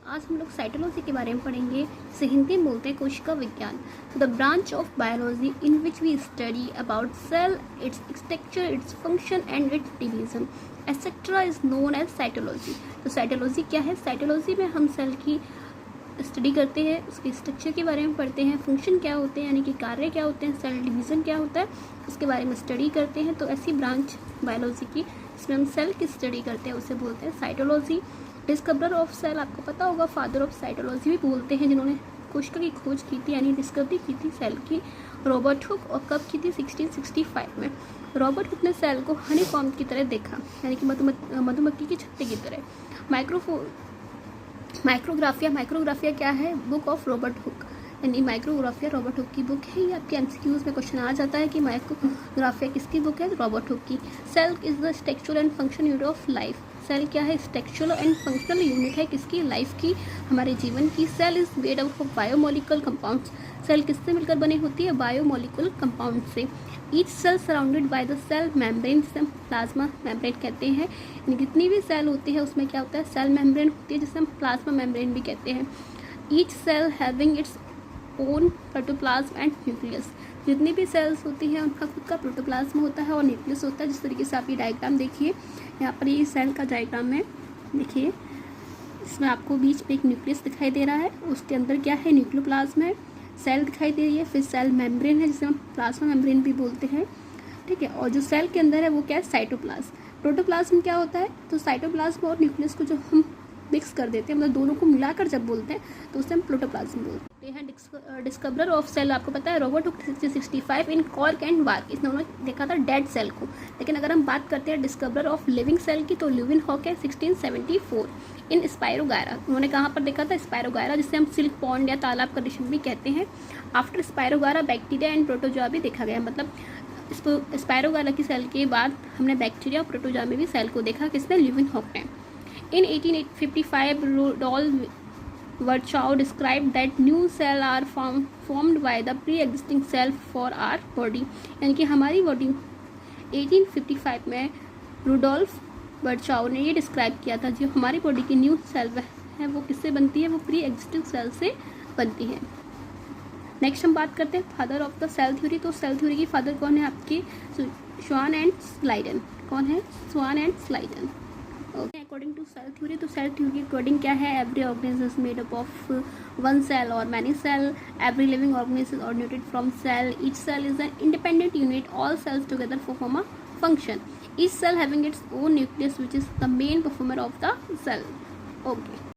आज हम लोग साइटोलॉजी के बारे में पढ़ेंगे, जिसे हिंदी में बोलते हैं कोशिका विज्ञान। The branch of biology in which we study about cell, its structure, its function and its division et cetera is known as cytology. तो साइटोलॉजी क्या है? साइटोलॉजी में हम सेल की स्टडी करते हैं, उसके स्ट्रक्चर के बारे में पढ़ते हैं, फंक्शन क्या होते हैं यानी कि कार्य क्या होते हैं, सेल डिवीज़न क्या होता है उसके बारे में स्टडी करते हैं। तो ऐसी ब्रांच बायोलॉजी की जिसमें हम सेल की स्टडी करते हैं उसे बोलते हैं साइटोलॉजी। डिस्कवरर ऑफ सेल आपको पता होगा, फादर ऑफ साइटोलॉजी भी बोलते हैं, जिन्होंने कोशिका की खोज की थी यानी डिस्कवरी की थी सेल की, रॉबर्ट हुक। और कब की थी? 1665 में। रॉबर्ट हुक ने सेल को हनी कॉम्ब की तरह देखा यानी कि मधुमक्खी की छत्ते की तरह। माइक्रोग्राफिया क्या है? बुक ऑफ रॉबर्ट हुक यानी माइक्रोग्राफिया रॉबर्ट हुक की बुक है। ये आपके एमसीक्यूज में क्वेश्चन आ जाता है कि माइक्रोग्राफिया किसकी बुक है? रॉबर्ट हुक की। Cell is the structural and function unit of life. Cell क्या है? स्ट्रक्चरल एंड फंक्शनल यूनिट है किसकी? लाइफ की, हमारे जीवन की। Cell is made up of biomolecular compounds. Cell किससे मिलकर बनी होती है? बायोमोलिकुलर कंपाउंड से। Each cell surrounded by the cell membrane, जिसे हम प्लाज्मा मेम्ब्रेन कहते हैं। जितनी भी सेल होती है उसमें क्या होता है? सेल मेम्ब्रेन होती है, जिसे हम प्लाज्मा मेम्ब्रेन भी कहते हैं। Each cell having its own protoplasm and nucleus. जितनी भी सेल्स होती हैं उनका खुद का प्रोटोप्लाज्म होता है और न्यूक्लियस होता है। जिस तरीके से आप ये डायग्राम देखिए, यहाँ पर ये सेल का डायग्राम है, देखिए इसमें आपको बीच में एक न्यूक्लियस दिखाई दे रहा है, उसके अंदर क्या है? न्यूक्लियोप्लाज्म है, सेल दिखाई दे रही है, फिर सेल मेम्ब्रेन है जिसे हम प्लाज्मा मेम्ब्रेन भी बोलते हैं, ठीक है। और जो सेल के अंदर है वो क्या है? साइटोप्लाज्म। प्रोटोप्लाज्म क्या होता है? तो साइटोप्लाज्म और न्यूक्लियस को जो हम मिक्स कर देते हैं, मतलब दोनों को मिलाकर जब बोलते हैं तो उसे हम प्रोटोप्लाज्म बोलते हैं। डिस्कवरर ऑफ सेल आपको पता है Robert hook 1665 in cork and वार्क। इन्होंने देखा था डेड सेल को। लेकिन अगर हम बात करते हैं डिस्कवरर ऑफ लिविंग सेल की तो ल्यूविन हॉक है 1674 इन स्पायरोगायरा। उन्होंने कहाँ पर देखा था? स्पायरोगायरा, जिसे हम सिल्क पॉन्ड या तालाब कंडीशन भी कहते हैं। After spirogyra bacteria and protozoa भी देखा गया। मतलब स्पायरोगायरा की सेल के बाद हमने बैक्टीरिया और प्रोटोजोआ में भी सेल को देखा, किसने? ल्यूविन हॉक ने। In 1855, Rudolf Virchow described that new cells are formed by the pre-existing cell for our body। यानी कि हमारी बॉडी 1855 में रूडोल्फ वर्चाओ ने ये डिस्क्राइब किया था, जो हमारी बॉडी की न्यू सेल है वो किससे बनती है? वो प्री एग्जिस्टिंग सेल से बनती है। नेक्स्ट हम बात करते हैं father of the cell theory. तो सेल थ्योरी की फादर कौन है आपकी? Schwann and Schleiden. कौन है? Schwann and Schleiden. According to cell theory, तो सेल थ्योरी अकॉर्डिंग क्या है? Every organism is made up of one cell और many cell. Every living organism originated from cell. Each cell is an independent unit. All cells together perform a function. Each cell having its own nucleus which is the main performer of the cell. Okay.